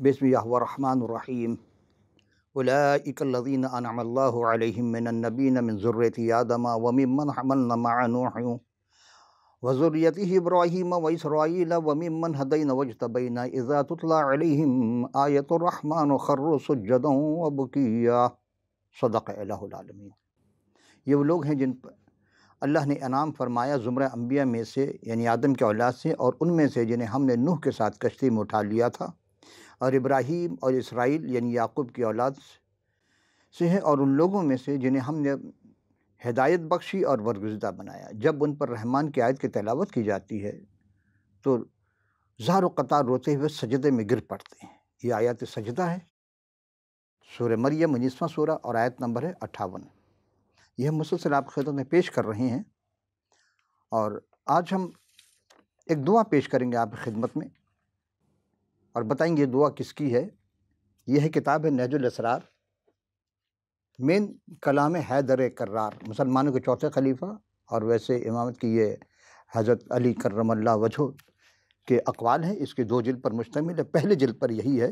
بسم اللہ الرحمن الرحیم اولئک الذین انعم اللہ علیہم من النبیین من ذریۃ آدم وممن حملنا مع نوح وذریۃ ابراہیم واسرائیل وممن ہدینا واجتبینا اذا تتلی علیہم آیۃ الرحمن خروا سجدا وبکیا۔ صدق الہ العالمین۔ یہ وہ لوگ ہیں جن پر اللہ نے انعام فرمایا زمرہ انبیاء میں سے، یعنی آدم کے اولاد سے، اور ان میں سے جنہیں ہم نے نوح کے ساتھ کشتی میں اٹھا لیا تھا، اور ابراہیم اور اسرائیل یعنی یعقوب کی اولاد سے ہیں، اور ان لوگوں میں سے جنہیں ہم نے ہدایت بخشی اور برگزیدہ بنایا۔ جب ان پر رحمان کی آیت کی تلاوت کی جاتی ہے تو زار و قطار روتے ہوئے سجدے میں گر پڑتے ہیں۔ یہ آیت سجدہ ہے، سورہ مریم 19واں سورہ، اور آیت نمبر ہے 58۔ یہ ہم مسلسل آپ کی خدمت میں پیش کر رہے ہیں، اور آج ہم ایک دعا پیش کریں گے آپ کی خدمت میں، اور بتائیں گے یہ دعا کس کی ہے۔ یہ ہے کتاب ہے نہج الاسرار من کلام حیدر کرار، مسلمانوں کے چوتھے خلیفہ، اور ویسے امامت کی یہ حضرت علی کرم اللہ وجہہ کے اقوال ہیں۔ اس کے 2 جلد پر مشتمل ہے۔ پہلے جلد پر یہی ہے،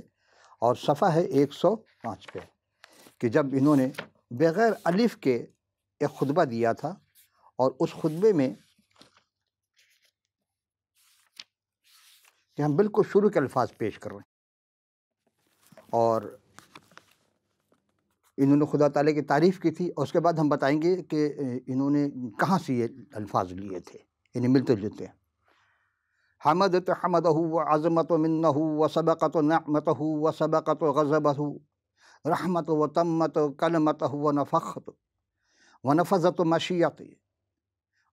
اور صفحہ ہے 105 پہ، کہ جب انہوں نے بغیر الف کے ایک خطبہ دیا تھا، اور اس خطبے میں کہ ہم بالکل شروع کے الفاظ پیش کر رہے ہیں، اور انہوں نے خدا تعالیٰ کی تعریف کی تھی، اور اس کے بعد ہم بتائیں گے کہ انہوں نے کہاں سے یہ الفاظ لیے تھے، یعنی ملتے جلتے ہیں۔ حمدت حمدہ وعظمت منہ وسبقت نعمتہ وسبقت غضبہ رحمت وتمت کلمتہ ونفذت مشیت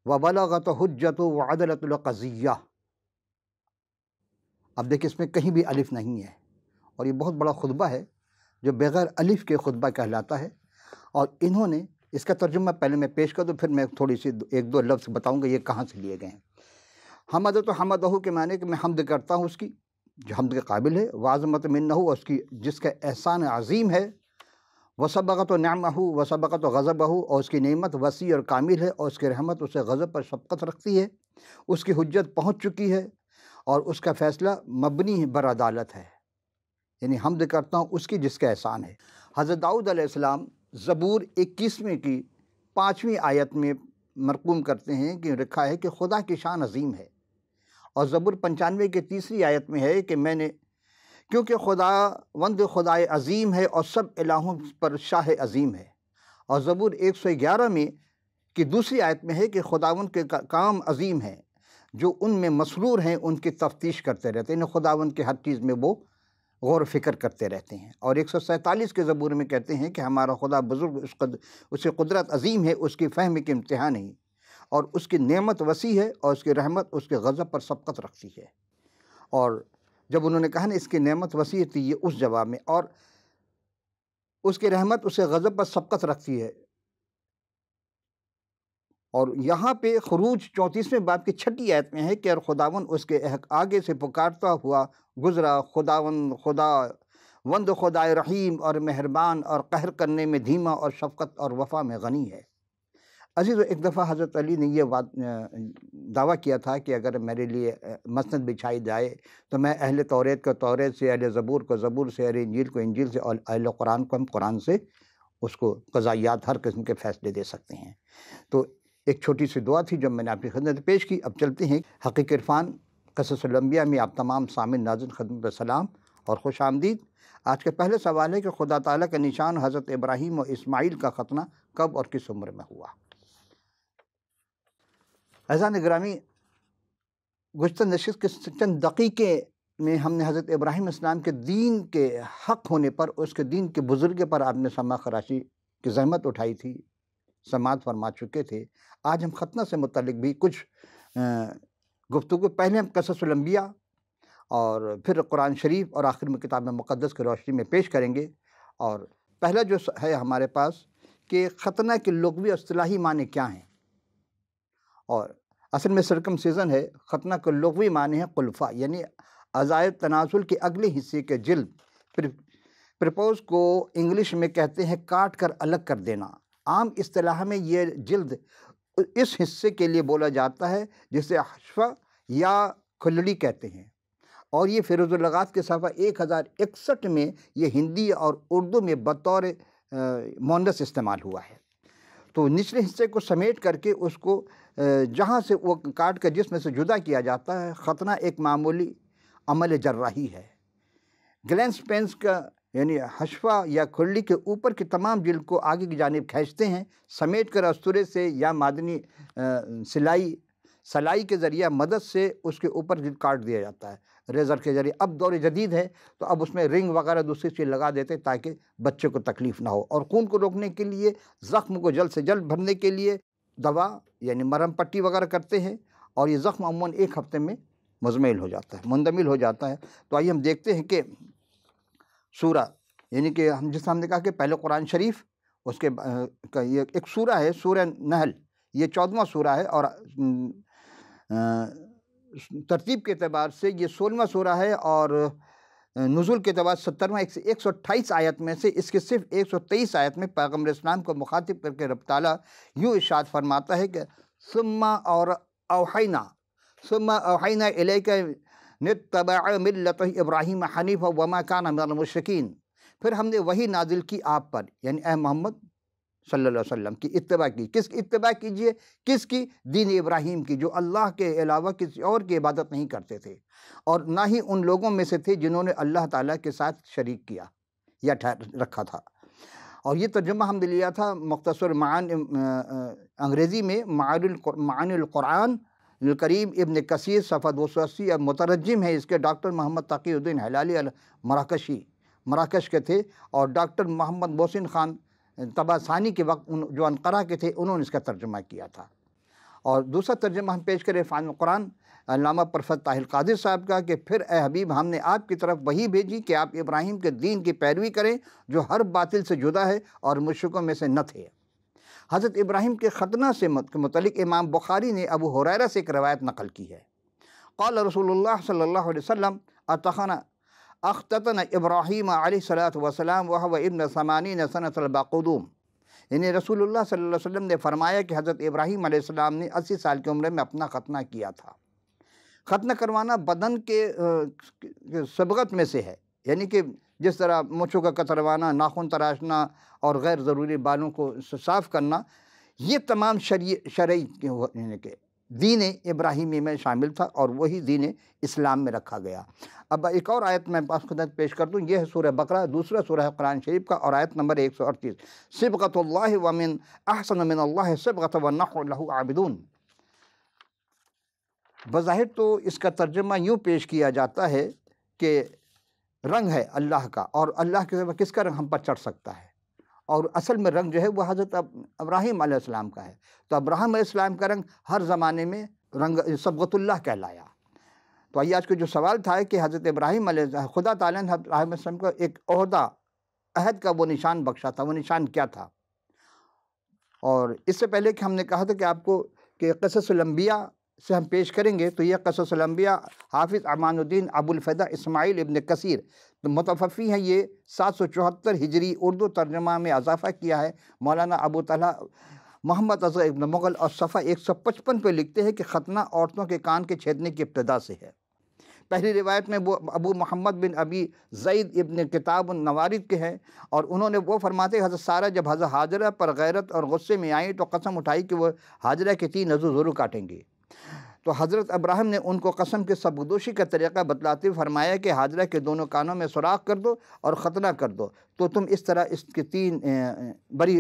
وبلغت حجت وعدلت القضیہ۔ اب دیکھیں اس میں کہیں بھی الف نہیں ہے، اور یہ بہت بڑا خطبہ ہے جو بغیر الف کے خطبہ کہلاتا ہے، اور انہوں نے اس کا ترجمہ پہلے میں پیش کر دوں، پھر میں تھوڑی سی 1-2 لفظ بتاؤں گا یہ کہاں سے لیے گئے ہیں۔ حمد تو حمدہ کے معنی کہ میں حمد کرتا ہوں اس کی جو حمد کے قابل ہے، وعظمت منہ اس کی جس کا احسان عظیم ہے، وسبقت و نعمہ وسبقت و غضبہ اور اس کی نعمت وسیع اور کامل ہے، اور اس کی رحمت اسے غضب پر شفقت رکھتی ہے، اس کی حجت پہنچ چکی ہے، اور اس کا فیصلہ مبنی بر عدالت ہے، یعنی حمد کرتا ہوں اس کی جس کا احسان ہے۔ حضرت داؤد علیہ السلام زبور 21ویں کی 5ویں آیت میں مرقوم کرتے ہیں کہ لکھا ہے کہ خدا کی شان عظیم ہے، اور زبور 95 کی 3ری آیت میں ہے کہ میں نے کیونکہ خداوند خدائے عظیم ہے اور سب الہوں پر شاہ عظیم ہے، اور زبور 111 میں کی 2ری آیت میں ہے کہ خداوند کے کام عظیم ہیں، جو ان میں مسرور ہیں ان کی تفتیش کرتے رہتے ہیں، خداوند کے ہر چیز میں وہ غور و فکر کرتے رہتے ہیں۔ اور 147 کے زبور میں کہتے ہیں کہ ہمارا خدا بزرگ، اس کی قدرت عظیم ہے، اس کی فہم کی انتہا نہیں، اور اس کی نعمت وسیع ہے، اور اس کی رحمت اس کے غضب پر سبقت رکھتی ہے۔ اور جب انہوں نے کہا نا اس کی نعمت وسیع تھی، یہ اس جواب میں، اور اس کی رحمت اسے غضب پر سبقت رکھتی ہے، اور یہاں پہ خروج 34ویں باب کی 6ٹھی آیت میں ہے کہ اور خداوند اس کے آگے سے پکارتا ہوا گزرا، خداوند خدائے رحیم اور مہربان اور قہر کرنے میں دھیما اور شفقت اور وفا میں غنی ہے۔ عزیزو، ایک دفعہ حضرت علی نے یہ دعویٰ کیا تھا کہ اگر میرے لیے مسند بچھائی جائے تو میں اہل توریت کو توریت سے، اہل زبور کو زبور سے، اہل انجیل کو انجیل سے، اور اہل قرآن کو ہم قرآن سے اس کو قضائیات ہر قسم کے فیصلے دے سکتے ہیں۔ تو ایک چھوٹی سی دعا تھی جو میں نے آپ کی خدمت پیش کی۔ اب چلتے ہیں حقیق عرفان قصص الانبیاء میں آپ تمام سامعین ناظرین خدمت سلام اور خوش آمدید۔ آج کا پہلا سوال ہے کہ خدا تعالیٰ کا نشان حضرت ابراہیم اور اسماعیل کا ختنہ کب اور کس عمر میں ہوا؟ عزیزان گرامی، گزشتہ نشست کے چند دقیقے میں ہم نے حضرت ابراہیم السلام کے دین کے حق ہونے پر، اس کے دین کے بزرگی پر آپ نے سماع خراشی کی زحمت اٹھائی تھی، سماعت فرما چکے تھے۔ آج ہم ختنہ سے متعلق بھی کچھ گفتگو، پہلے ہم قصص الانبیاء اور پھر قرآن شریف اور آخر میں کتاب مقدس کی روشنی میں پیش کریں گے۔ اور پہلا جو ہے ہمارے پاس کہ ختنہ کے لغوی اصطلاحی معنی کیا ہیں، اور اصل میں سرکمسیزن ہے۔ ختنہ کے لغوی معنی ہے قلفہ، یعنی اعضائے تناسل کے اگلے حصے کے جلد، پرپوز کو انگلش میں کہتے ہیں کاٹ کر الگ کر دینا۔ عام اصطلاح میں یہ جلد اس حصے کے لیے بولا جاتا ہے جسے حشفہ یا کھلڑی کہتے ہیں، اور یہ فیروز اللغات کے صفحہ 1061 میں یہ ہندی اور اردو میں بطور مؤنث استعمال ہوا ہے۔ تو نچلے حصے کو سمیٹ کر کے اس کو جہاں سے وہ کاٹ کر جسم سے جدا کیا جاتا ہے، ختنہ ایک معمولی عمل جراحی ہے۔ گلینس پینس کا یعنی حشفہ یا کھرلی کے اوپر کی تمام جلد کو آگے کی جانب کھینچتے ہیں، سمیٹ کر استورے سے یا معدنی سلائی کے ذریعہ مدد سے اس کے اوپر جلد کاٹ دیا جاتا ہے ریزر کے ذریعے۔ اب دور جدید ہے تو اب اس میں رنگ وغیرہ دوسری چیز لگا دیتے تاکہ بچے کو تکلیف نہ ہو، اور خون کو روکنے کے لیے زخم کو جلد سے جلد بھرنے کے لیے دوا یعنی مرہم پٹی وغیرہ کرتے ہیں، اور یہ زخم عموماً 1 ہفتے میں مزمل ہو جاتا ہے، مندمل ہو جاتا ہے۔ تو آئیے ہم دیکھتے ہیں کہ سورہ یعنی کہ ہم نے کہا کہ پہلے قرآن شریف، اس کے یہ ایک سورہ ہے سورہ نحل، یہ 14واں سورہ ہے، اور ترتیب کے اعتبار سے یہ 16واں سورہ ہے، اور نزول کے اعتبار 70واں 128 آیت میں سے اس کے صرف 123 آیت میں پیغمبر اسلام کو مخاطب کر کے رب تعالیٰ یوں ارشاد فرماتا ہے کہ ثم اوحینا الیک نتبع ملت ابراہیم حنیفا وما کان من المشرکین، پھر ہم نے وہی نازل کی آپ پر، یعنی اے محمد صلی اللہ علیہ وسلم کی اتباع کی۔ کس کی اتباع کیجئے؟ کس کی؟ دین ابراہیم کی، جو اللہ کے علاوہ کسی اور کی عبادت نہیں کرتے تھے، اور نہ ہی ان لوگوں میں سے تھے جنہوں نے اللہ تعالیٰ کے ساتھ شریک کیا یا رکھا تھا۔ اور یہ ترجمہ ہم نے لیا تھا مختصر انگریزی میں معانی القرآن الکریم ابن کثیر صفحہ 280، اب مترجم ہے اس کے ڈاکٹر محمد تقی الدین ہلالی مراکش کے تھے، اور ڈاکٹر محمد محسن خان طبع ثانی کے وقت جو انقرہ کے تھے انہوں نے اس کا ترجمہ کیا تھا۔ اور دوسرا ترجمہ ہم پیش کریں فان القرآن علامہ پرفت طاہر قادر صاحب کا کہ پھر اے حبیب ہم نے آپ کی طرف وہی بھیجی کہ آپ ابراہیم کے دین کی پیروی کریں جو ہر باطل سے جدا ہے اور مشرکوں میں سے نہ تھے۔ حضرت ابراہیم کے ختنہ سے متعلق امام بخاری نے ابو ہریرہ سے ایک روایت نقل کی ہے۔ قال رسول اللہ صلی اللہ علیہ وسلم اختتن ابراہیم علیہ الصلاۃ والسلام وهو ابن 80 سنۃ الباقدوم، یعنی رسول اللہ صلی اللہ علیہ وسلم نے فرمایا کہ حضرت ابراہیم علیہ السلام نے 80 سال کی عمر میں اپنا ختنہ کیا تھا۔ ختنہ کروانا بدن کے صبغت میں سے ہے، یعنی کہ جس طرح مونچھوں کا کتروانا، ناخن تراشنا اور غیر ضروری بالوں کو صاف کرنا، یہ تمام شرعی یعنی کہ دین ابراہیمی میں شامل تھا، اور وہی دین اسلام میں رکھا گیا۔ اب ایک اور آیت میں خدمت پیش کر دوں، یہ ہے سورہ بقرہ، دوسرا سورہ ہے قرآن شریف کا، اور آیت نمبر 138، صبغۃ اللہ ومن احسن من اللہ صبغۃ ونحن لہ عابدون۔ بظاہر تو اس کا ترجمہ یوں پیش کیا جاتا ہے کہ رنگ ہے اللہ کا، اور اللہ کے سوا کس کا رنگ ہم پر چڑھ سکتا ہے، اور اصل میں رنگ جو ہے وہ حضرت ابراہیم علیہ السلام کا ہے۔ تو ابراہیم علیہ السلام کا رنگ ہر زمانے میں رنگ صبغۃ اللہ کہلایا۔ تو آئیے آج کا جو سوال تھا کہ حضرت ابراہیم علیہ خدا تعالیٰ نے حضرت ابراہیم علیہ السلام کو ایک عہد کا وہ نشان بخشا تھا، وہ نشان کیا تھا؟ اور اس سے پہلے کہ ہم نے کہا تھا کہ آپ کو کہ قصص الانبیاء سے ہم پیش کریں گے، تو یہ قصص الانبیاء حافظ امان الدین ابو الفدا اسماعیل ابن کثیر متوفی ہیں، یہ 774 ہجری اردو ترجمہ میں اضافہ کیا ہے مولانا ابو طلحہ محمد اصغر ابن مغل، اور صفحہ 155 پہ لکھتے ہیں کہ ختنہ عورتوں کے کان کے چھیدنے کی ابتدا سے ہے۔ پہلی روایت میں وہ ابو محمد بن ابی زید ابن کتاب النوارد کے ہیں، اور انہوں نے وہ فرماتے ہیں حضرت سارہ جب حضرت حاجرہ پر غیرت اور غصے میں آئیں تو قسم اٹھائی کہ وہ حاجرہ کے 3 عضو ضرور کاٹیں گے۔ تو حضرت ابراہیم نے ان کو قسم کے ثبوتدوشی کا طریقہ بتلاتے ہوئے فرمایا کہ حاجرہ کے دونوں کانوں میں سوراخ کر دو اور ختنہ کر دو، تو تم اس طرح اس کے 3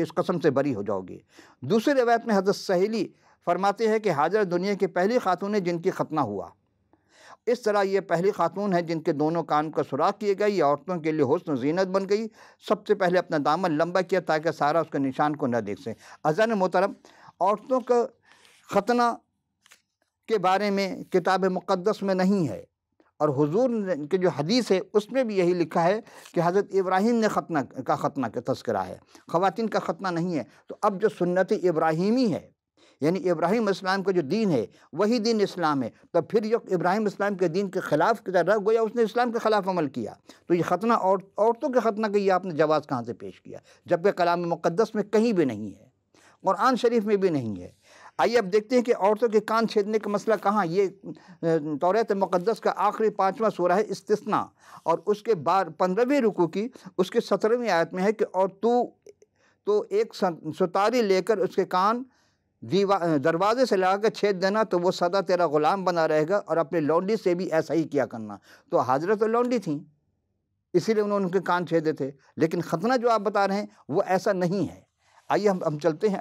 اس قسم سے بری ہو جاؤ گے۔ دوسری روایت میں حضرت سہیلی فرماتے ہیں کہ حاجرہ دنیا کی پہلی خاتون ہے جن کی ختنہ ہوا، اس طرح یہ پہلی خاتون ہے جن کے دونوں کان کا سوراخ کیے گئے، یہ عورتوں کے لیے حسن و زینت بن گئی۔ سب سے پہلے اپنا دامن لمبا کیا تاکہ سارا اس کے نشان کو نہ دیکھ سکے۔ عزیزان محترم، عورتوں کا ختنہ کے بارے میں کتاب مقدس میں نہیں ہے، اور حضور کے جو حدیث ہے اس میں بھی یہی لکھا ہے کہ حضرت ابراہیم نے ختنہ کا تذکرہ ہے، خواتین کا ختنہ نہیں ہے۔ تو اب جو سنت ابراہیمی ہے، یعنی ابراہیم اسلام کا جو دین ہے وہی دین اسلام ہے، تو پھر یہ ابراہیم اسلام کے دین کے خلاف گویا اس نے اسلام کے خلاف عمل کیا۔ تو یہ ختنہ عورتوں کے ختنہ کا یہ آپ نے جواز کہاں سے پیش کیا، جبکہ کلام مقدس میں کہیں بھی نہیں ہے، قرآن شریف میں بھی نہیں ہے۔ آئیے اب دیکھتے ہیں کہ عورتوں کے کان چھیدنے کا مسئلہ کہاں. یہ توریت مقدس کا آخری 5واں سورہ ہے استثناء، اور اس کے بعد 15ویں رکوع کی اس کے 17ویں آیت میں ہے کہ اور تو ایک ستاری لے کر اس کے کان دروازے سے لگا کر چھید دینا تو وہ سدا تیرا غلام بنا رہے گا، اور اپنے لونڈی سے بھی ایسا ہی کیا کرنا. تو حاجرہ تو لونڈی تھیں، اسی لیے انہوں نے ان کے کان چھیدے تھے، لیکن ختنہ جو آپ بتا رہے ہیں وہ ایسا نہیں ہے. آئیے ہم چلتے ہیں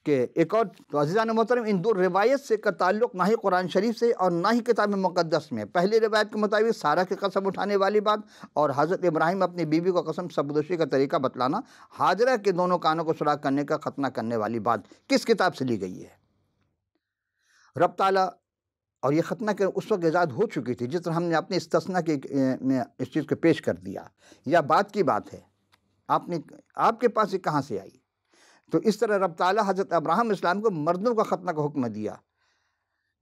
کہ ایک اور. تو عزیزان محترم، ان دو روایت سے کا تعلق نہ ہی قرآن شریف سے اور نہ ہی کتاب مقدس میں. پہلی روایت کے مطابق سارہ کی قسم اٹھانے والی بات اور حضرت ابراہیم اپنی بیوی کو قسم سبکدوشی کا طریقہ بتلانا، حاجرہ کے دونوں کانوں کو سوراخ کرنے کا ختنہ کرنے والی بات کس کتاب سے لی گئی ہے؟ رب تعالیٰ. اور یہ ختنہ کہ اس وقت ایجاد ہو چکی تھی جس طرح ہم نے اپنے استثناء میں اس چیز کو پیش کر دیا، یا بات کی بات ہے، آپ کے پاس یہ کہاں سے آئی؟ تو اس طرح رب تعالیٰ حضرت ابراہیم اسلام کو مردوں کا ختنہ کا حکم دیا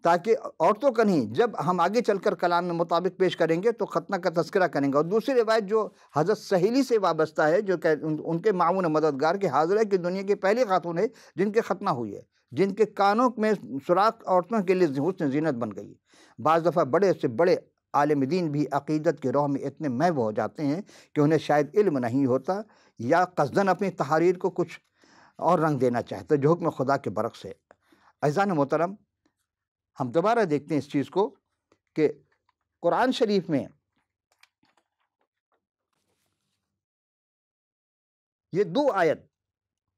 تاکہ عورتوں کا نہیں. جب ہم آگے چل کر کلام میں مطابق پیش کریں گے تو ختنہ کا تذکرہ کریں گے. اور دوسری روایت جو حضرت سہیلی سے وابستہ ہے، جو کہ ان کے معاون مددگار کے حاضرہ کی دنیا کی پہلی خاتون ہے جن کے ختنہ ہوئی ہے، جن کے کانوں میں سوراخ عورتوں کے لیے حسن زینت بن گئی. بعض دفعہ بڑے سے بڑے عالم دین بھی عقیدت کے روح میں اتنے محو ہو جاتے ہیں کہ انہیں شاید علم نہیں ہوتا، یا قصداً اپنی تحریر کو کچھ اور رنگ دینا چاہتے جو حکم خدا کے برعکس ہے. عزیزان محترم، ہم دوبارہ دیکھتے ہیں اس چیز کو کہ قرآن شریف میں یہ 2 آیت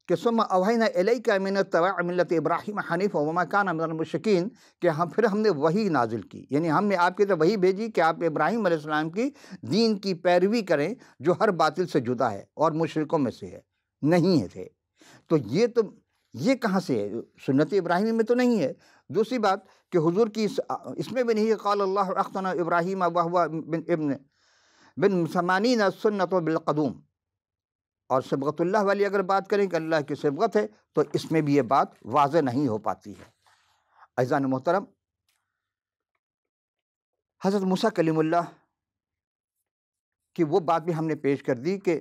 کہ ثم اوحینا الیک من اتباع ملت ابراہیم حنیفا وما کان من المشرکین، کہ پھر ہم نے وحی نازل کی، یعنی ہم نے آپ کی طرف وحی بھیجی کہ آپ ابراہیم علیہ السلام کی دین کی پیروی کریں جو ہر باطل سے جدا ہے اور مشرکوں میں سے ہے نہیں تھے. تو یہ کہاں سے ہے؟ سنت ابراہیمی میں تو نہیں ہے. دوسری بات کہ حضور کی اس میں بھی نہیں ہے قال اللہ اختنا ابراہیم وہو بن 80 سنت بالقدوم. اور صبغت اللہ والی اگر بات کریں کہ اللہ کی صبغت ہے تو اس میں بھی یہ بات واضح نہیں ہو پاتی ہے. عزیزان محترم، حضرت موسیٰ کلیم اللہ کی وہ بات بھی ہم نے پیش کر دی کہ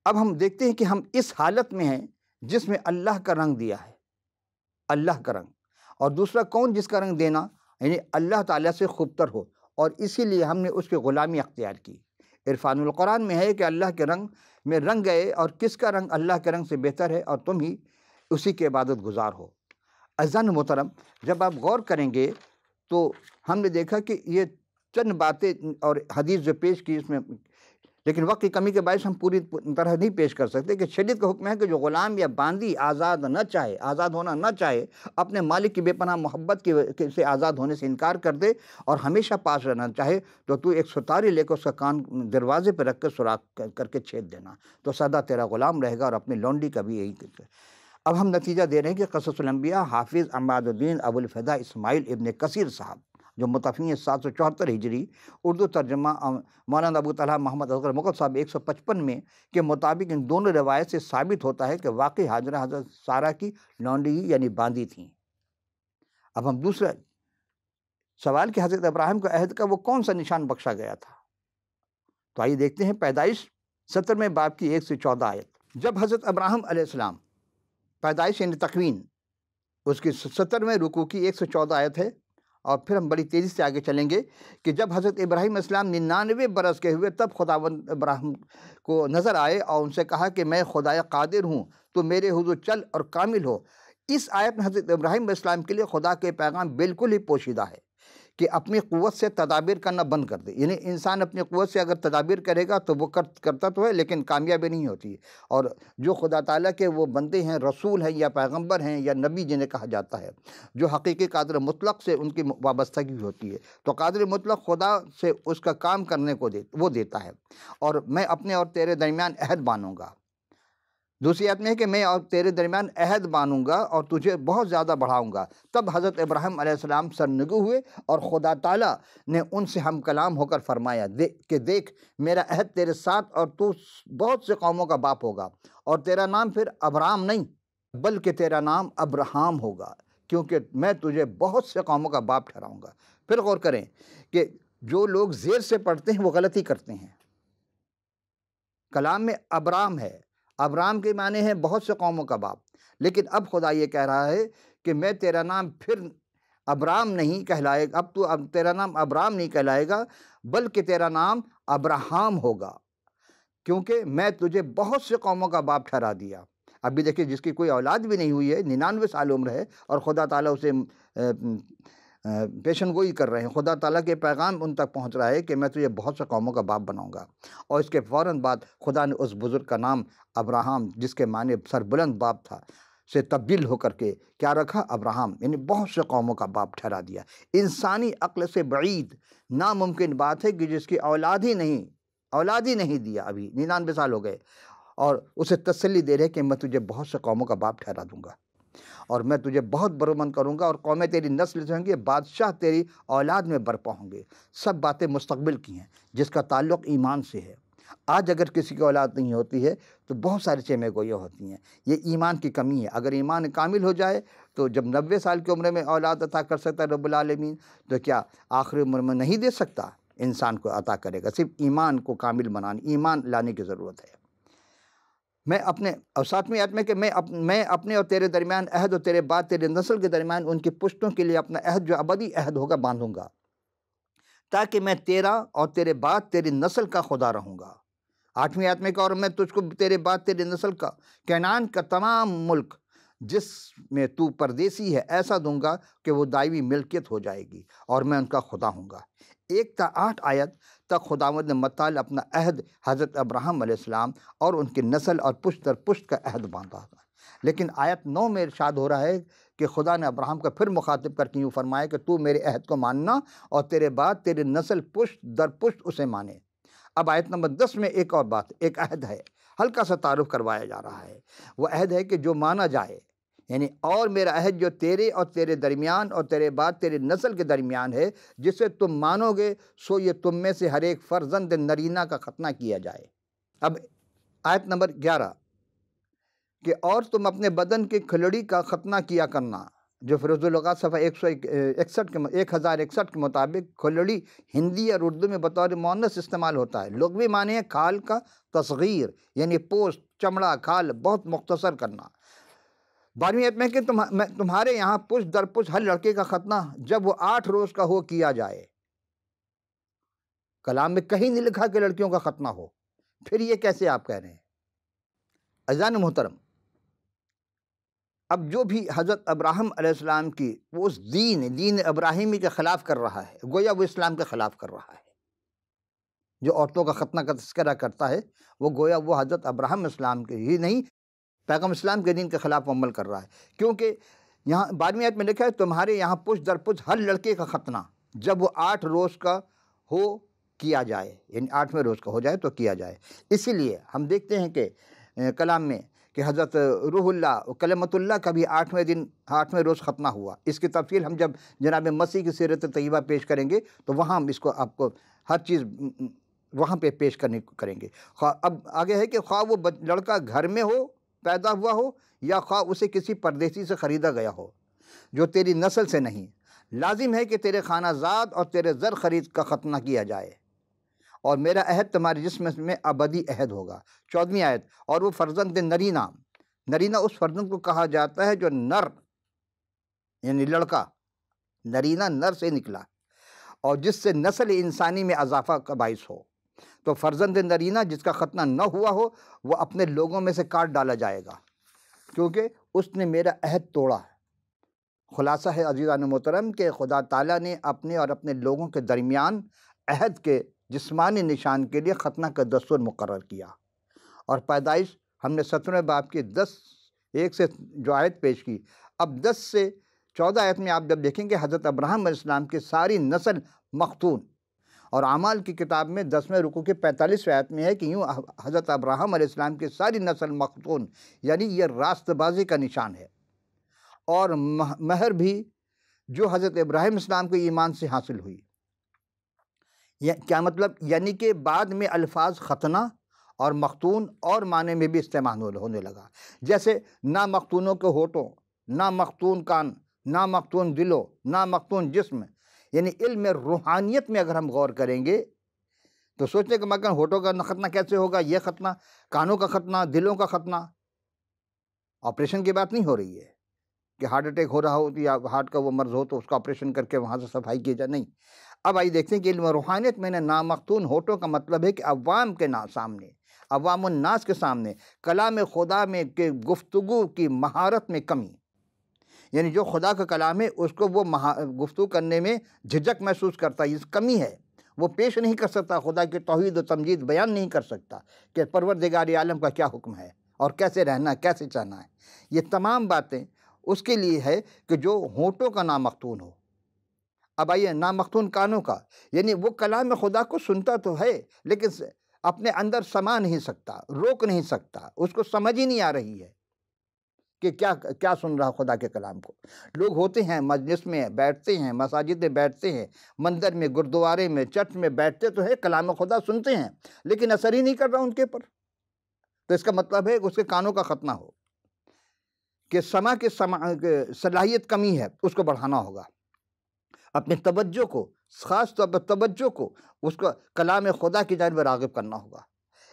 اب ہم دیکھتے ہیں کہ ہم اس حالت میں ہیں جس میں اللہ کا رنگ دیا ہے، اللہ کا رنگ. اور دوسرا کون جس کا رنگ دینا، یعنی اللہ تعالیٰ سے خوبتر ہو، اور اسی لیے ہم نے اس کی غلامی اختیار کی. عرفان القرآن میں ہے کہ اللہ کے رنگ میں رنگ گئے، اور کس کا رنگ اللہ کے رنگ سے بہتر ہے، اور تم ہی اسی کی عبادت گزار ہو. عزیزان محترم، جب آپ غور کریں گے تو ہم نے دیکھا کہ یہ چند باتیں اور حدیث جو پیش کی اس میں، لیکن وقت کی کمی کے باعث ہم پوری طرح نہیں پیش کر سکتے کہ شریعت کا حکم ہے کہ جو غلام یا باندی آزاد ہونا نہ چاہے، اپنے مالک کی بے پناہ محبت سے آزاد ہونے سے انکار کر دے اور ہمیشہ پاس رہنا چاہے، تو ایک ستاری لے کر اس کا کان دروازے پہ رکھ کر سوراخ کر کے چھید دینا تو سدا تیرا غلام رہے گا، اور اپنی لونڈی کا بھی یہی کرتے. اب ہم نتیجہ دے رہے ہیں کہ قصص الانبیاء حافظ عماد الدین ابو الفدا اسماعیل ابن کثیر صاحب، جو متفقین 774 ہجری، اردو ترجمہ مولانا ابو طلحہ محمد اصغر مغل صاحب 155 میں کے مطابق ان دونوں روایت سے ثابت ہوتا ہے کہ واقعی حاجرہ حضرت سارہ کی لونڈی یعنی باندی تھیں. اب ہم دوسرا سوال کہ حضرت ابراہیم کا عہد کا وہ کون سا نشان بخشا گیا تھا، تو آئیے دیکھتے ہیں پیدائش 17 باب کی 1 سے 14 آیت. جب حضرت ابراہیم علیہ السلام پیدائش یعنی تکوین، اس کی 17ویں رکوع کی 1 سے 14 آیت ہے. اور پھر ہم بڑی تیزی سے آگے چلیں گے کہ جب حضرت ابراہیم علیہ السلام 99 برس کے ہوئے تب خداوند ابراہیم کو نظر آئے اور ان سے کہا کہ میں خدائے قادر ہوں، تو میرے حضور چل اور کامل ہو. اس آیت میں حضرت ابراہیم علیہ السلام کے لیے خدا کے پیغام بالکل ہی پوشیدہ ہے کہ اپنی قوت سے تدابیر کرنا بند کر دے. یعنی انسان اپنی قوت سے اگر تدابیر کرے گا تو وہ کرتا تو ہے لیکن کامیابی نہیں ہوتی. اور جو خدا تعالیٰ کے وہ بندے ہیں، رسول ہیں یا پیغمبر ہیں یا نبی جنہیں کہا جاتا ہے، جو حقیقی قادر مطلق سے ان کی وابستگی ہوتی ہے، تو قادر مطلق خدا سے اس کا کام کرنے کو وہ دیتا ہے. اور میں اپنے اور تیرے درمیان عہد باندھوں گا. دوسری آیت میں ہے کہ میں اور تیرے درمیان عہد باندھوں گا اور تجھے بہت زیادہ بڑھاؤں گا. تب حضرت ابراہیم علیہ السلام سرنگو ہوئے اور خدا تعالیٰ نے ان سے ہم کلام ہو کر فرمایا کہ دیکھ میرا عہد تیرے ساتھ اور تو بہت سے قوموں کا باپ ہوگا، اور تیرا نام پھر ابرام نہیں بلکہ تیرا نام ابراہام ہوگا، کیونکہ میں تجھے بہت سے قوموں کا باپ ٹھہراؤں گا. پھر غور کریں کہ جو لوگ زیر سے پڑھتے ہیں وہ غلطی کرتے ہیں. کلام میں ابرام ہے، ابرام کے معنی ہے بہت سے قوموں کا باپ، لیکن اب خدا یہ کہہ رہا ہے کہ میں تیرا نام پھر ابرام نہیں کہلائے گا، اب تیرا نام ابرام نہیں کہلائے گا، بلکہ تیرا نام ابراہم ہوگا، کیونکہ میں تجھے بہت سے قوموں کا باپ ٹھہرا دیا۔ ابھی دیکھیں جس کی کوئی اولاد بھی نہیں ہوئی ہے، 99 سال عمر ہے، اور خدا تعالیٰ اسے پیشن گوئی کر رہے ہیں، خدا تعالیٰ کے پیغام ان تک پہنچ رہا ہے کہ میں تجھے بہت سے قوموں کا باپ بناؤں گا۔ اور اس کے فوراً بعد خدا نے اس بزرگ کا نام ابراہم، جس کے معنی سربلند باپ تھا، سے تبدیل ہو کر کے کیا رکھا؟ ابراہم، یعنی بہت سے قوموں کا باپ ٹھہرا دیا۔ انسانی عقل سے بعید ناممکن بات ہے کہ جس کی اولاد ہی نہیں دیا، ابھی 99 سال ہو گئے، اور اسے تسلی دے رہے کہ میں تجھے بہت سے قوموں کا باپ ٹھہرا دوں گا، اور میں تجھے بہت برومند کروں گا، اور قومیں تیری نسل سے ہوں گی، بادشاہ تیری اولاد میں برپا ہوں گے۔ سب باتیں مستقبل کی ہیں جس کا تعلق ایمان سے ہے۔ آج اگر کسی کی اولاد نہیں ہوتی ہے تو بہت ساری چیمیں گوئیاں ہوتی ہیں، یہ ایمان کی کمی ہے۔ اگر ایمان کامل ہو جائے تو جب 90 سال کی عمر میں اولاد عطا کر سکتا ہے رب العالمین، تو کیا آخری عمر میں نہیں دے سکتا؟ انسان کو عطا کرے گا، صرف ایمان کو کامل بنانے، ایمان لانے کی ضرورت ہے۔ میں اپنے اور 7ویں آیت میں کہ میں اپنے اور تیرے درمیان عہد، اور تیرے بعد تیرے نسل کے درمیان ان کی پشتوں کے لیے اپنا عہد جو ابدی عہد ہوگا باندھوں گا، تاکہ میں تیرا اور تیرے بعد تیری نسل کا خدا رہوں گا۔ 8ویں آیت میں کہ اور میں تجھ کو تیرے بعد تیری نسل کا کینعان کا تمام ملک جس میں تو پردیسی ہے ایسا دوں گا کہ وہ دائمی ملکیت ہو جائے گی، اور میں ان کا خدا ہوں گا۔ 1 تا 8 آیت تک خداوند نے متعال اپنا عہد حضرت ابراہیم علیہ السلام اور ان کی نسل اور پشت در پشت کا عہد باندھا تھا۔ لیکن آیت 9 میں ارشاد ہو رہا ہے کہ خدا نے ابراہیم کو پھر مخاطب کر کے یوں فرمایا کہ تو میرے عہد کو ماننا، اور تیرے بعد تیری نسل پشت در پشت اسے مانے۔ اب آیت نمبر 10 میں ایک اور بات، ایک عہد ہے، ہلکا سا تعارف کروایا جا رہا ہے۔ وہ عہد ہے کہ جو مانا جائے، یعنی اور میرا عہد جو تیرے اور تیرے درمیان اور تیرے بعد تیرے نسل کے درمیان ہے، جسے تم مانو گے، سو یہ تم میں سے ہر ایک فرزند نرینہ کا ختنہ کیا جائے۔ اب آیت نمبر 11 کہ اور تم اپنے بدن کی کھلڑی کا ختنہ کیا کرنا، جو فیروز اللغات صفحہ 1061 کے مطابق کھلڑی ہندی اور اردو میں بطور مؤنث استعمال ہوتا ہے۔ لغوی معنی ہے کھال کا تصغیر، یعنی پوست، چمڑا، کھال بہت مختصر کرنا۔ 12ویں آیت میں کہ تمہارے یہاں پشت در پشت ہر لڑکے کا ختنہ جب وہ 8 روز کا ہو کیا جائے۔ کلام میں کہیں نہیں لکھا کہ لڑکیوں کا ختنہ ہو، پھر یہ کیسے آپ کہہ رہے ہیں؟ عزیزان محترم، اب جو بھی حضرت ابراہیم علیہ السلام کی وہ اس دین ابراہیمی کے خلاف کر رہا ہے، گویا وہ اسلام کے خلاف کر رہا ہے۔ جو عورتوں کا ختنہ کا تذکرہ کرتا ہے وہ گویا وہ حضرت ابراہیم اسلام کے ہی نہیں، پیغمبر اسلام کے دین کے خلاف عمل کر رہا ہے، کیونکہ یہاں 12ویں آیت میں لکھا ہے تمہارے یہاں پشت در پشت ہر لڑکے کا ختنہ جب وہ 8 روز کا ہو کیا جائے، یعنی 8ویں روز کا ہو جائے تو کیا جائے۔ اسی لیے ہم دیکھتے ہیں کہ کلام میں کہ حضرت روح اللہ کلمت اللہ کا بھی 8ویں روز ختنہ ہوا۔ اس کی تفصیل ہم جب جناب مسیح کی سیرت طیبہ پیش کریں گے تو وہاں ہم اس کو آپ کو ہر چیز وہاں پہ پیش کریں گے۔ اب آگے ہے کہ خواہ وہ لڑکا گھر میں ہو پیدا ہوا ہو یا خواہ اسے کسی پردیسی سے خریدا گیا ہو جو تیری نسل سے نہیں، لازم ہے کہ تیرے خانہ زاد اور تیرے زر خرید کا ختنہ کیا جائے، اور میرا عہد تمہارے جسم میں ابدی عہد ہوگا۔ 14ویں آیت اور وہ فرزند نرینہ اس فرزند کو کہا جاتا ہے جو نر یعنی لڑکا، نرینہ نر سے نکلا، اور جس سے نسل انسانی میں اضافہ کا باعث ہو۔ تو فرزند نرینہ جس کا ختنہ نہ ہوا ہو وہ اپنے لوگوں میں سے کاٹ ڈالا جائے گا، کیونکہ اس نے میرا عہد توڑا ہے۔ خلاصہ ہے عزیزان محترم کہ خدا تعالیٰ نے اپنے اور اپنے لوگوں کے درمیان عہد کے جسمانی نشان کے لیے ختنہ کا دستور مقرر کیا، اور پیدائش ہم نے 17ویں باب کی 10:1 سے جو آیت پیش کی، اب 10 سے 14 آیت میں آپ جب دیکھیں گے حضرت ابراہیم علیہ السلام کی ساری نسل مختون، اور اعمال کی کتاب میں 10ویں رکوع کے 45ویں آیت میں ہے کہ یوں حضرت ابراہیم علیہ السلام کی ساری نسل مختون، یعنی یہ راست بازی کا نشان ہے، اور مہر بھی جو حضرت ابراہیم السلام کے ایمان سے حاصل ہوئی۔ کیا مطلب؟ یعنی کہ بعد میں الفاظ ختنہ اور مختون اور معنی میں بھی استعمال ہونے لگا، جیسے نا مختونوں کے ہونٹوں، نا مختون کان، نا مختون دلوں، نا مختون جسم، یعنی علم روحانیت میں اگر ہم غور کریں گے تو سوچیں کہ مگر ہونٹوں کا ختنہ کیسے ہوگا، یہ ختنہ، کانوں کا ختنہ، دلوں کا ختنہ، آپریشن کی بات نہیں ہو رہی ہے کہ ہارٹ اٹیک ہو رہا ہو یا ہارٹ کا وہ مرض ہو تو اس کا آپریشن کر کے وہاں سے صفائی کی جائے، نہیں۔ اب آئیے دیکھتے ہیں کہ علم روحانیت میں نے نامختون ہونٹوں کا مطلب ہے کہ عوام کے سامنے، عوام الناس کے سامنے کلام خدا میں کہ گفتگو کی مہارت میں کمی، یعنی جو خدا کا کلام ہے اس کو وہ گفتگو کرنے میں جھجک محسوس کرتا ہے، یہ کمی ہے، وہ پیش نہیں کر سکتا، خدا کی توحید و تمجید بیان نہیں کر سکتا کہ پروردگار عالم کا کیا حکم ہے اور کیسے رہنا ہے، کیسے چلنا ہے۔ یہ تمام باتیں اس کے لیے ہے کہ جو ہونٹوں کا نامختون ہو۔ اب آئیے نامختون کانوں کا، یعنی وہ کلام خدا کو سنتا تو ہے لیکن اپنے اندر سما نہیں سکتا، روک نہیں سکتا، اس کو سمجھ ہی نہیں آ رہی ہے کہ کیا سن رہا خدا کے کلام کو۔ لوگ ہوتے ہیں مجلس میں بیٹھتے ہیں، مساجد میں بیٹھتے ہیں، مندر میں، گردوارے میں، چرچ میں بیٹھتے تو ہے، کلام خدا سنتے ہیں لیکن اثر ہی نہیں کر رہا ان کے پر، تو اس کا مطلب ہے کہ اس کے کانوں کا ختمہ ہو، کہ سما کی صلاحیت کمی ہے، اس کو بڑھانا ہوگا، اپنے توجہ کو، خاص طور پر توجہ کو اس کو کلام خدا کی جانب راغب کرنا ہوگا۔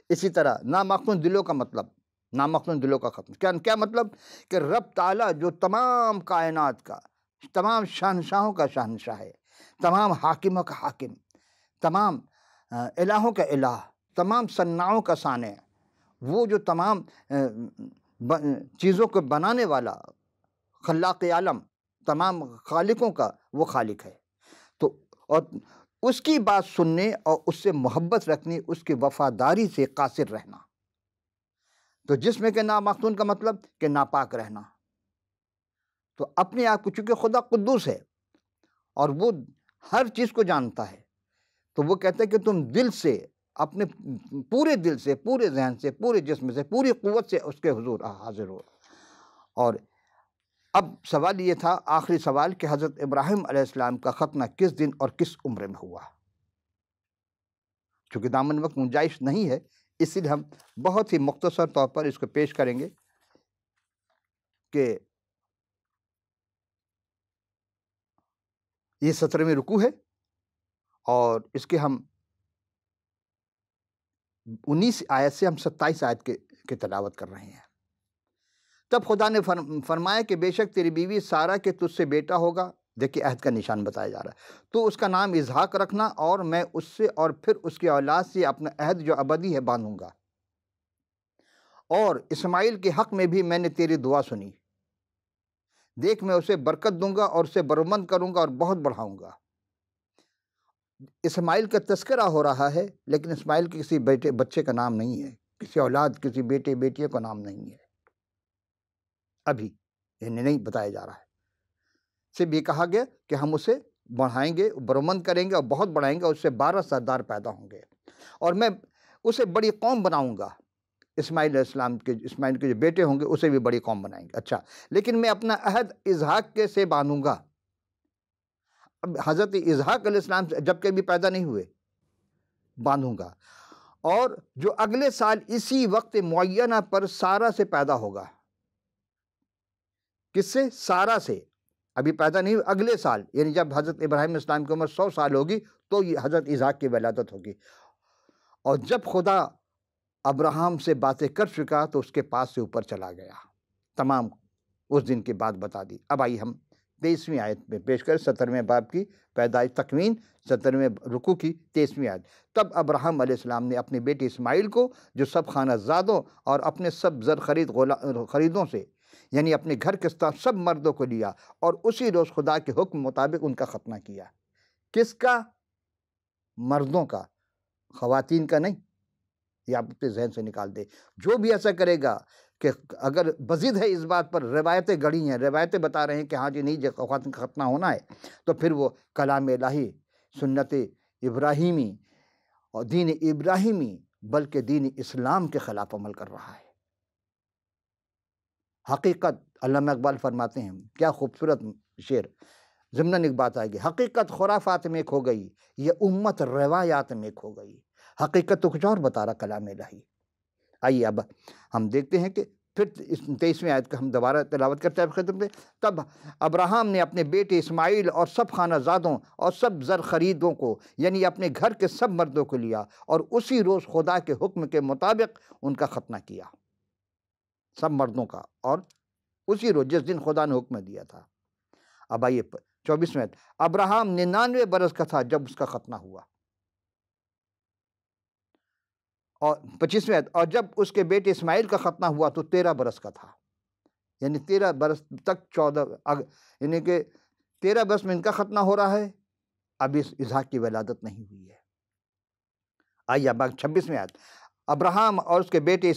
اسی طرح نامختون دلوں کا مطلب، نامختون دلوں کا ختم کیا مطلب؟ کہ رب تعالیٰ جو تمام کائنات کا، تمام شہنشاہوں کا شہنشاہ ہے، تمام حاکموں کا حاکم، تمام الہوں کا الہ، تمام صناعوں کا صانع، وہ جو تمام چیزوں کو بنانے والا، خلاق عالم، تمام خالقوں کا وہ خالق ہے، تو اور اس کی بات سننے اور اس سے محبت رکھنی، اس کی وفاداری سے قاصر رہنا۔ تو جسم کے نامختون کا مطلب کہ ناپاک رہنا۔ تو اپنے آپ کو، چونکہ خدا قدوس ہے اور وہ ہر چیز کو جانتا ہے، تو وہ کہتے ہیں کہ تم دل سے، اپنے پورے دل سے، پورے ذہن سے، پورے جسم سے، پوری قوت سے اس کے حضور حاضر ہو۔ اور اب سوال یہ تھا، آخری سوال، کہ حضرت ابراہیم علیہ السلام کا ختنہ کس دن اور کس عمر میں ہوا؟ چونکہ دامن وقت گنجائش نہیں ہے، اس لیے ہم بہت ہی مختصر طور پر اس کو پیش کریں گے کہ یہ 17ویں رکوع ہے اور اس کے ہم 19 آیت سے ہم 27 آیت کے تلاوت کر رہے ہیں۔ تب خدا نے فرمایا کہ بے شک تیری بیوی سارہ کے تجھ سے بیٹا ہوگا، دیکھیے عہد کا نشان بتایا جا رہا ہے، تو اس کا نام اسحاق رکھنا، اور میں اس سے اور پھر اس کی اولاد سے اپنا عہد جو ابدی ہے باندھوں گا، اور اسماعیل کے حق میں بھی میں نے تیری دعا سنی، دیکھ میں اسے برکت دوں گا اور اسے برومند کروں گا اور بہت بڑھاؤں گا۔ اسماعیل کا تذکرہ ہو رہا ہے لیکن اسماعیل کے کسی بچے کا نام نہیں ہے، کسی اولاد، کسی بیٹے بیٹیوں کا نام نہیں ہے، ابھی یعنی نہیں بتایا جا رہا ہے۔ صرف یہ کہا گیا کہ ہم اسے بڑھائیں گے، برومند کریں گے اور بہت بڑھائیں گے، اور اس سے 12 سردار پیدا ہوں گے، اور میں اسے بڑی قوم بناؤں گا۔ اسماعیل کے جو بیٹے ہوں گے اسے بھی بڑی قوم بنائیں گے۔ اچھا، لیکن میں اپنا عہد اسحاق کے سے باندھوں گا۔ اب حضرت اسحاق علیہ السلام جب کہ بھی پیدا نہیں ہوئے، باندھوں گا، اور جو اگلے سال اسی وقت معینہ پر سارہ سے پیدا ہوگا۔ کس سے؟ سارہ سے، ابھی پیدا نہیں ہوئی، اگلے سال، یعنی جب حضرت ابراہیم علیہ السلام کی عمر 100 سال ہوگی تو یہ حضرت اسحاق کی ولادت ہوگی۔ اور جب خدا ابراہیم سے باتیں کر چکا تو اس کے پاس سے اوپر چلا گیا، تمام اس دن کی بات بتا دی۔ اب آئیے ہم 23ویں آیت میں پیش کریں، 17ویں باب کی پیدائش تکوین، 17ویں رکوع کی 23ویں آیت۔ تب ابراہیم علیہ السلام نے اپنے بیٹے اسماعیل کو، جو سب خانہ زادوں اور اپنے سب زر خریدوں سے، یعنی اپنے گھر کے سب مردوں کو لیا، اور اسی روز خدا کے حکم مطابق ان کا ختنہ کیا۔ کس کا؟ مردوں کا، خواتین کا نہیں۔ یہ آپ اپنے ذہن سے نکال دے۔ جو بھی ایسا کرے گا کہ اگر بضد ہے اس بات پر، روایتیں گڑھی ہیں، روایتیں بتا رہے ہیں کہ ہاں جی نہیں، خواتین کا ختنہ ہونا ہے، تو پھر وہ کلام الہی، سنت ابراہیمی اور دین ابراہیمی بلکہ دین اسلام کے خلاف عمل کر رہا ہے۔ حقیقت، علامہ اقبال فرماتے ہیں، کیا خوبصورت شعر، ضمناً ایک بات آئے گی، حقیقت خرافات میں کھو گئی، یہ امت روایات میں کھو گئی۔ حقیقت تو کچھ اور بتا رہا کلام الہی۔ آئیے اب ہم دیکھتے ہیں کہ پھر 23ویں آیت کا ہم دوبارہ تلاوت کرتے ہیں خطب میں۔ تب ابراہیم نے اپنے بیٹے اسماعیل اور سب خانہ زادوں اور سب زر خریدوں کو، یعنی اپنے گھر کے سب مردوں کو لیا، اور اسی روز خدا کے حکم کے مطابق ان کا ختنہ کیا۔ سب مردوں کا، اور اسی روز جس دن خدا نے حکم دیا تھا۔ اب آئیے 24ویں آیت، ابراہم 99 برس کا تھا جب اس کا ختنہ ہوا، اور 25ویں آیت، اور جب اس کے بیٹے اسماعیل کا ختنہ ہوا تو 13 برس کا تھا، یعنی 13 برس تک 14، یعنی کہ 13 برس میں ان کا ختنہ ہو رہا ہے، اب اس اسحاق کی ولادت نہیں ہوئی ہے۔ آئیے اب 26ویں آیت، ابراہم اور اس کے بیٹے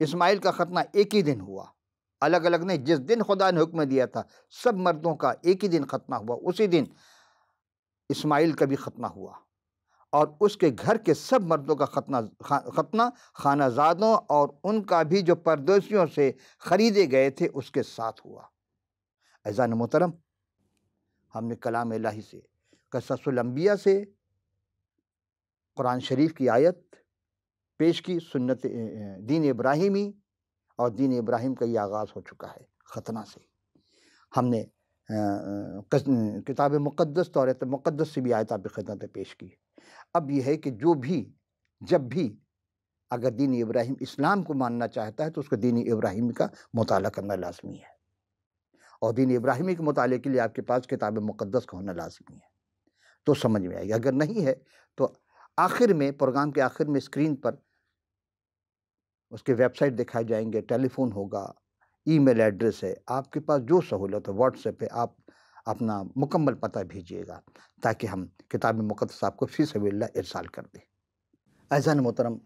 اسماعیل کا ختنہ ایک ہی دن ہوا، الگ الگ نہیں، جس دن خدا نے حکم دیا تھا سب مردوں کا ایک ہی دن ختنہ ہوا، اسی دن اسماعیل کا بھی ختنہ ہوا، اور اس کے گھر کے سب مردوں کا ختنہ خانہ زادوں اور ان کا بھی جو پردیسیوں سے خریدے گئے تھے اس کے ساتھ ہوا۔ عزیزان محترم، ہم نے کلام الہی سے، قصص الانبیاء سے قرآن شریف کی آیت پیش کی، سنت دین ابراہیمی، اور دین ابراہیم کا یہ آغاز ہو چکا ہے ختنہ سے۔ ہم نے کتاب مقدس تورات مقدس سے بھی آیت آپ کی خدمت میں پیش کی۔ اب یہ ہے کہ جب بھی اگر دین ابراہیم اسلام کو ماننا چاہتا ہے تو اس کو دین ابراہیمی کا مطالعہ کرنا لازمی ہے، اور دین ابراہیمی کے مطالعے کے لیے آپ کے پاس کتاب مقدس کا ہونا لازمی ہے، تو سمجھ میں آئے گا۔ اگر نہیں ہے تو آخر میں، پروگرام کے آخر میں اسکرین پر اس کے ویب سائٹ دکھائے جائیں گے، ٹیلی فون ہوگا، ای میل ایڈریس ہے، آپ کے پاس جو سہولت ہے، واٹس ایپ پہ آپ اپنا مکمل پتہ بھیجیے گا تاکہ ہم کتاب مقدس آپ کو فی سبیل اللہ ارسال کر دیں۔ عزیزان محترم،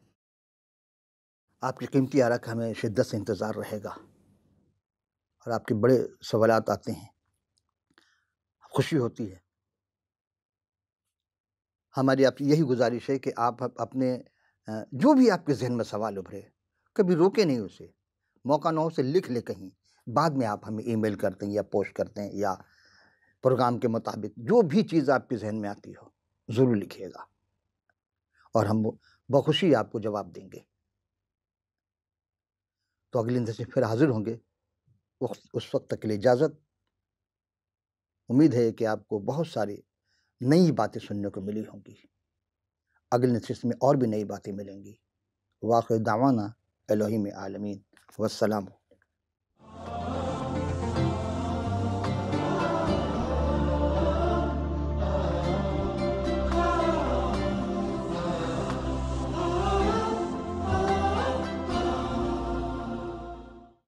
آپ کی قیمتی آراء کا ہمیں شدت سے انتظار رہے گا، اور آپ کے بڑے سوالات آتے ہیں، خوشی ہوتی ہے۔ ہماری آپ یہی گزارش ہے کہ آپ اپنے جو بھی آپ کے ذہن میں سوال ابھرے، کبھی روکے نہیں اسے، موقع نہ ہو اسے لکھ لے کہیں، بعد میں آپ ہمیں ای میل کرتے ہیں یا پوسٹ کرتے ہیں، یا پروگرام کے مطابق جو بھی چیز آپ کے ذہن میں آتی ہو ضرور لکھیے گا، اور ہم بخوشی آپ کو جواب دیں گے۔ تو اگلی اندر سے پھر حاضر ہوں گے، اس وقت تک کے لیے اجازت۔ امید ہے کہ آپ کو بہت ساری نئی باتیں سننے کو ملی ہوں گی، اگلے نشست میں اور بھی نئی باتیں ملیں گی۔ واخر دعوانا الہی عالمین، والسلام۔